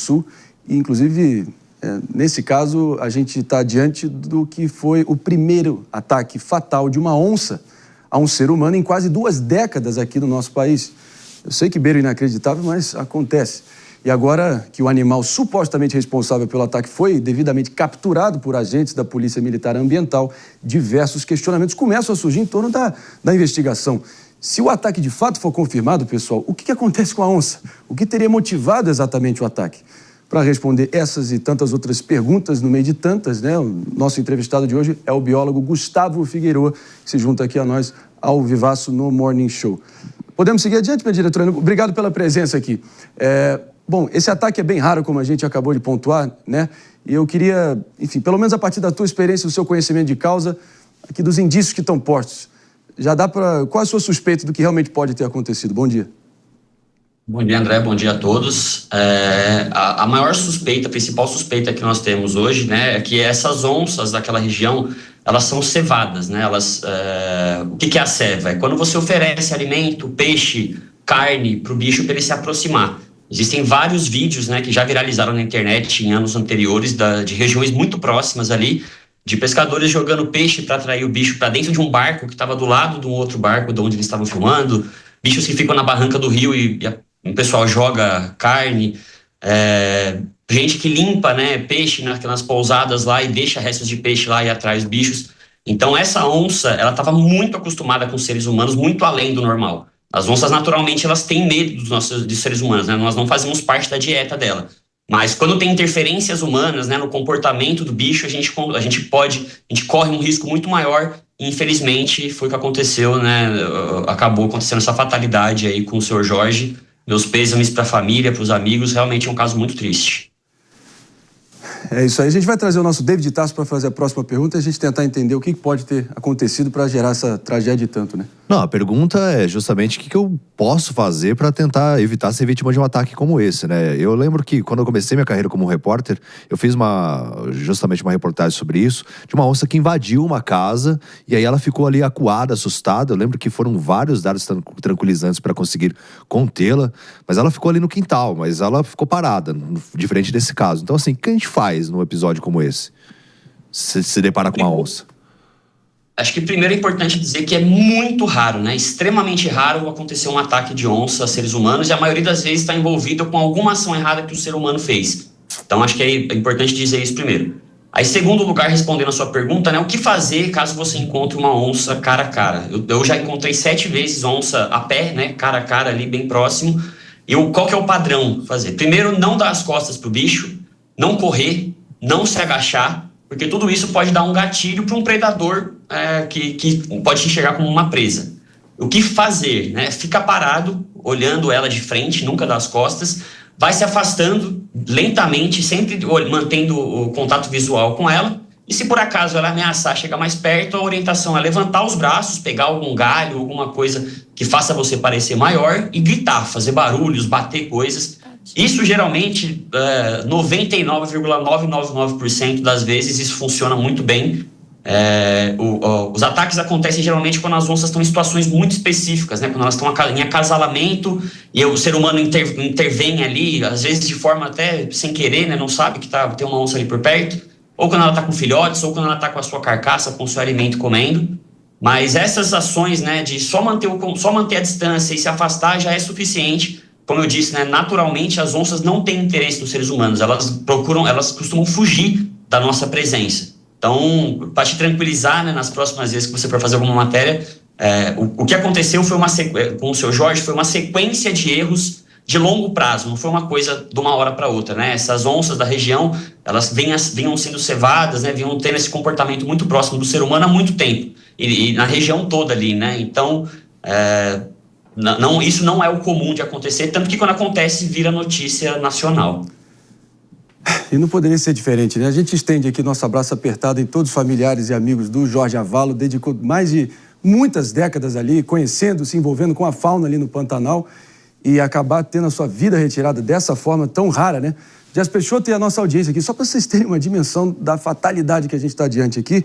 Sul. E, inclusive, nesse caso, a gente está diante do que foi o primeiro ataque fatal de uma onça a um ser humano em quase 2 décadas aqui no nosso país. Eu sei que beira inacreditável, mas acontece. E agora que o animal supostamente responsável pelo ataque foi devidamente capturado por agentes da Polícia Militar Ambiental, diversos questionamentos começam a surgir em torno da investigação. Se o ataque de fato for confirmado, pessoal, o que acontece com a onça? O que teria motivado exatamente o ataque? Para responder essas e tantas outras perguntas, no meio de tantas, né, o nosso entrevistado de hoje é o biólogo Gustavo Figueiredo, que se junta aqui a nós ao vivaço no Morning Show. Podemos seguir adiante, minha diretora? Obrigado pela presença aqui. Bom, esse ataque é bem raro, como a gente acabou de pontuar, né? E eu queria, enfim, pelo menos a partir da tua experiência, do seu conhecimento de causa, aqui dos indícios que estão postos, já dá para... Qual é a sua suspeita do que realmente pode ter acontecido? Bom dia. Bom dia, André. Bom dia a todos. A maior suspeita, a principal suspeita que nós temos hoje, né, é que essas onças daquela região, elas são cevadas, né? O que é a ceva? É quando você oferece alimento, peixe, carne para o bicho para ele se aproximar. Existem vários vídeos, né, que já viralizaram na internet em anos anteriores de regiões muito próximas ali, de pescadores jogando peixe para atrair o bicho para dentro de um barco que estava do lado de um outro barco de onde eles estavam filmando, bichos que ficam na barranca do rio e o pessoal joga carne, gente que limpa, né, peixe nas pousadas lá e deixa restos de peixe lá e atrai os bichos. Então essa onça, ela estava muito acostumada com seres humanos, muito além do normal. As onças, naturalmente, elas têm medo dos seres humanos, né? Nós não fazemos parte da dieta dela. Mas quando tem interferências humanas, né, no comportamento do bicho, a gente corre um risco muito maior. E, infelizmente, foi o que aconteceu, né? Acabou acontecendo essa fatalidade aí com o senhor Jorge. Meus pêsames para a família, para os amigos. Realmente é um caso muito triste. É isso aí. A gente vai trazer o nosso David Tasso para fazer a próxima pergunta e a gente tentar entender o que pode ter acontecido para gerar essa tragédia tanto, né? Não, a pergunta é justamente o que eu posso fazer para tentar evitar ser vítima de um ataque como esse, né? Eu lembro que quando eu comecei minha carreira como repórter, eu fiz justamente uma reportagem sobre isso, de uma onça que invadiu uma casa e aí ela ficou ali acuada, assustada. Eu lembro que foram vários dados tranquilizantes para conseguir contê-la, mas ela ficou ali no quintal, mas ela ficou parada, diferente desse caso. Então, assim, o que a gente faz num episódio como esse? Se deparar com uma onça? Acho que primeiro é importante dizer que é muito raro, né? Extremamente raro acontecer um ataque de onça a seres humanos e a maioria das vezes está envolvido com alguma ação errada que o ser humano fez. Então acho que é importante dizer isso primeiro. Aí, segundo lugar, respondendo a sua pergunta, né? O que fazer caso você encontre uma onça cara a cara? Eu já encontrei 7 vezes onça a pé, né? Cara a cara ali, bem próximo. E qual que é o padrão fazer? Primeiro, não dar as costas pro bicho, não correr, não se agachar, porque tudo isso pode dar um gatilho para um predador que pode te enxergar como uma presa. O que fazer, né? Fica parado, olhando ela de frente, nunca das costas, vai se afastando lentamente, sempre mantendo o contato visual com ela, e se por acaso ela ameaçar chegar mais perto, a orientação é levantar os braços, pegar algum galho, alguma coisa que faça você parecer maior e gritar, fazer barulhos, bater coisas. Isso geralmente, 99,999% das vezes, isso funciona muito bem. Os ataques acontecem geralmente quando as onças estão em situações muito específicas, né? Quando elas estão em acasalamento e o ser humano intervém ali, às vezes de forma até sem querer, né? Não sabe que tem uma onça ali por perto, ou quando ela está com filhotes, ou quando ela está com a sua carcaça, com o seu alimento comendo. Mas essas ações, né, de só manter a distância e se afastar já é suficiente. Como eu disse, né, naturalmente as onças não têm interesse nos seres humanos, elas costumam fugir da nossa presença. Então, para te tranquilizar, né, nas próximas vezes que você for fazer alguma matéria, o que aconteceu com o seu Jorge foi uma sequência de erros de longo prazo, não foi uma coisa de uma hora para outra, né? Essas onças da região, elas vinham sendo cevadas, né, vinham tendo esse comportamento muito próximo do ser humano há muito tempo, e na região toda ali, né? Então, isso não é o comum de acontecer, tanto que quando acontece vira notícia nacional. E não poderia ser diferente, né? A gente estende aqui nosso abraço apertado em todos os familiares e amigos do Jorge Avalo, dedicou mais de muitas décadas ali, conhecendo, se envolvendo com a fauna ali no Pantanal, e acabar tendo a sua vida retirada dessa forma tão rara, né? Jas Peixoto e a nossa audiência aqui, só para vocês terem uma dimensão da fatalidade que a gente está diante aqui,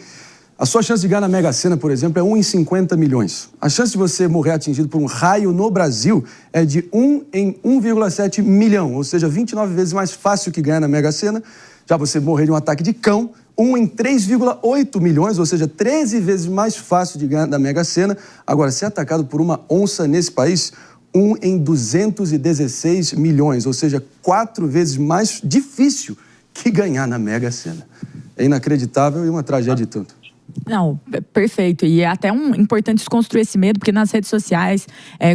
A sua chance de ganhar na Mega Sena, por exemplo, é 1 em 50 milhões. A chance de você morrer atingido por um raio no Brasil é de 1 em 1,7 milhão, ou seja, 29 vezes mais fácil que ganhar na Mega Sena. Já você morrer de um ataque de cão, 1 em 3,8 milhões, ou seja, 13 vezes mais fácil de ganhar na Mega Sena. Agora, ser atacado por uma onça nesse país, 1 em 216 milhões, ou seja, 4 vezes mais difícil que ganhar na Mega Sena. É inacreditável e uma tragédia de tanto. Não, perfeito. E é até importante desconstruir esse medo, porque nas redes sociais,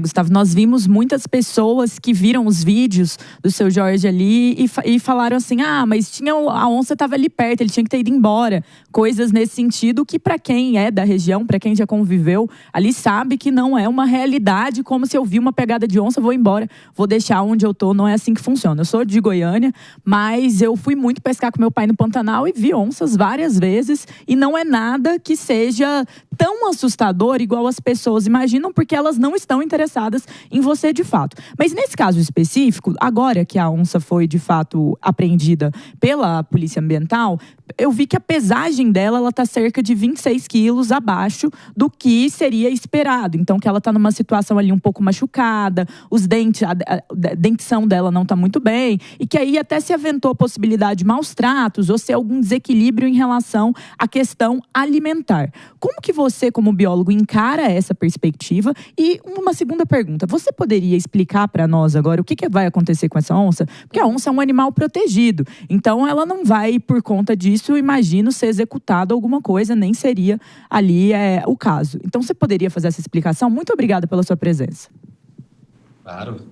Gustavo, nós vimos muitas pessoas que viram os vídeos do seu Jorge ali e falaram assim, mas a onça estava ali perto, ele tinha que ter ido embora. Coisas nesse sentido que, para quem é da região, para quem já conviveu ali, sabe que não é uma realidade, como se eu vi uma pegada de onça, vou embora, vou deixar onde eu tô. Não é assim que funciona. Eu sou de Goiânia, mas eu fui muito pescar com meu pai no Pantanal e vi onças várias vezes, e não é nada que seja tão assustador igual as pessoas imaginam, porque elas não estão interessadas em você de fato. Mas nesse caso específico, agora que a onça foi de fato apreendida pela Polícia Ambiental, eu vi que a pesagem dela, ela está cerca de 26 quilos abaixo do que seria esperado. Então, que ela está numa situação ali um pouco machucada, os dentes, a dentição dela não está muito bem, e que aí até se aventou a possibilidade de maus tratos ou se algum desequilíbrio em relação à questão alimentar. Como que você, como biólogo, encara essa perspectiva? E uma segunda pergunta, você poderia explicar para nós agora o que vai acontecer com essa onça? Porque a onça é um animal protegido, então ela não vai, por conta disso, eu imagino, ser executado alguma coisa, nem seria ali o caso. Então, você poderia fazer essa explicação? Muito obrigada pela sua presença. Claro.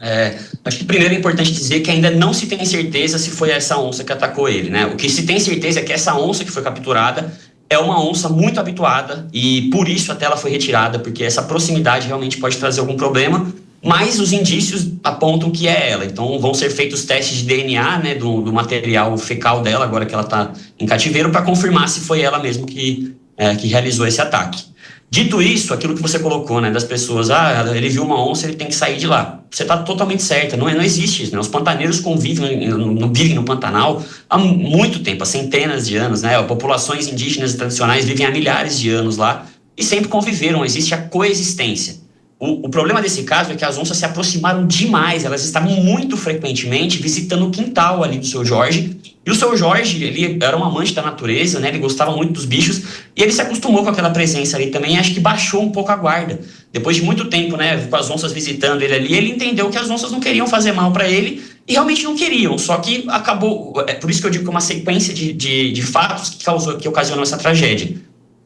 Acho que primeiro é importante dizer que ainda não se tem certeza se foi essa onça que atacou ele, né? O que se tem certeza é que essa onça que foi capturada é uma onça muito habituada e por isso até ela foi retirada, porque essa proximidade realmente pode trazer algum problema, mas os indícios apontam que é ela. Então vão ser feitos testes de DNA, né, do material fecal dela, agora que ela está em cativeiro, para confirmar se foi ela mesmo que realizou esse ataque. Dito isso, aquilo que você colocou, né, das pessoas, ele viu uma onça, ele tem que sair de lá. Você está totalmente certa, não existe isso, né? Os pantaneiros vivem no Pantanal há muito tempo, há centenas de anos, né? Populações indígenas tradicionais vivem há milhares de anos lá e sempre conviveram, existe a coexistência. O problema desse caso é que as onças se aproximaram demais, elas estavam muito frequentemente visitando o quintal ali do seu Jorge. E o seu Jorge, ele era um amante da natureza, né? Ele gostava muito dos bichos e ele se acostumou com aquela presença ali também, acho que baixou um pouco a guarda. Depois de muito tempo, né, com as onças visitando ele ali, ele entendeu que as onças não queriam fazer mal para ele e realmente não queriam, só que acabou, por isso que eu digo que é uma sequência de fatos que ocasionou essa tragédia.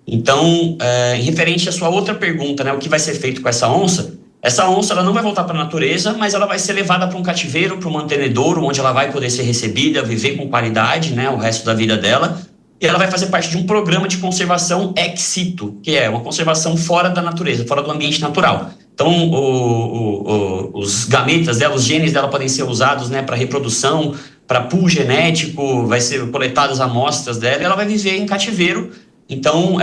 Então, em referente à sua outra pergunta, né, o que vai ser feito com essa onça ela não vai voltar para a natureza, mas ela vai ser levada para um cativeiro, para um mantenedouro, onde ela vai poder ser recebida, viver com qualidade, né, o resto da vida dela, e ela vai fazer parte de um programa de conservação ex situ, que é uma conservação fora da natureza, fora do ambiente natural. Então, os gametas dela, os genes dela podem ser usados, né, para reprodução, para pool genético, vai ser coletadas amostras dela, e ela vai viver em cativeiro. Então,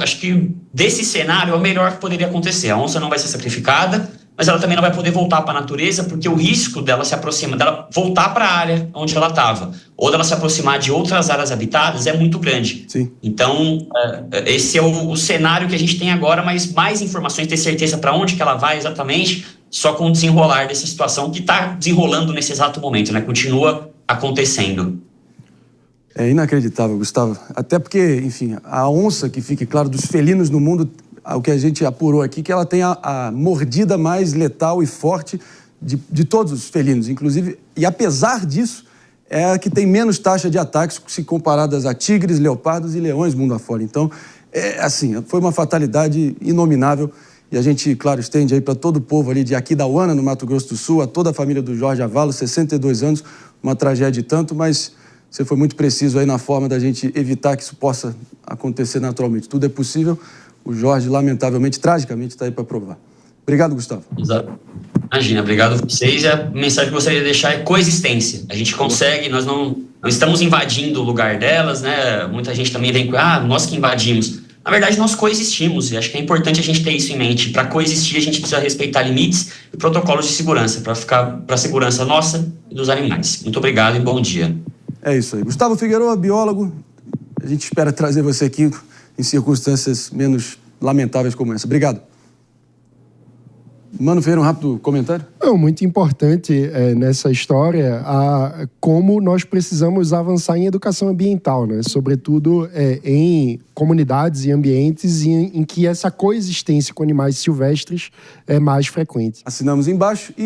acho que desse cenário é o melhor que poderia acontecer. A onça não vai ser sacrificada, mas ela também não vai poder voltar para a natureza, porque o risco dela voltar para a área onde ela estava, ou dela se aproximar de outras áreas habitadas, é muito grande. Sim. Então, esse é o cenário que a gente tem agora, mas mais informações, ter certeza para onde que ela vai exatamente, só com o desenrolar dessa situação que está desenrolando nesse exato momento, né? Continua acontecendo. É inacreditável, Gustavo. Até porque, enfim, a onça, que fique claro, dos felinos no mundo, o que a gente apurou aqui, que ela tem a mordida mais letal e forte de todos os felinos, inclusive. E apesar disso, é a que tem menos taxa de ataques se comparadas a tigres, leopardos e leões mundo afora. Então, foi uma fatalidade inominável. E a gente, claro, estende aí para todo o povo ali de Aquidauana, no Mato Grosso do Sul, a toda a família do Jorge Avalo, 62 anos, uma tragédia e tanto, mas você foi muito preciso aí na forma da gente evitar que isso possa acontecer naturalmente. Tudo é possível. O Jorge, lamentavelmente, tragicamente, está aí para provar. Obrigado, Gustavo. Exato. Imagina, obrigado a vocês. E a mensagem que eu gostaria de deixar é coexistência. A gente consegue, nós não estamos invadindo o lugar delas, né? Muita gente também vem com, nós que invadimos. Na verdade, nós coexistimos, e acho que é importante a gente ter isso em mente. Para coexistir, a gente precisa respeitar limites e protocolos de segurança, para a segurança nossa e dos animais. Muito obrigado e bom dia. É isso aí. Gustavo Figueroa, biólogo. A gente espera trazer você aqui em circunstâncias menos lamentáveis como essa. Obrigado. Mano Ferreira, um rápido comentário? Muito importante nessa história como nós precisamos avançar em educação ambiental, né? Sobretudo em comunidades e ambientes em que essa coexistência com animais silvestres é mais frequente. Assinamos embaixo.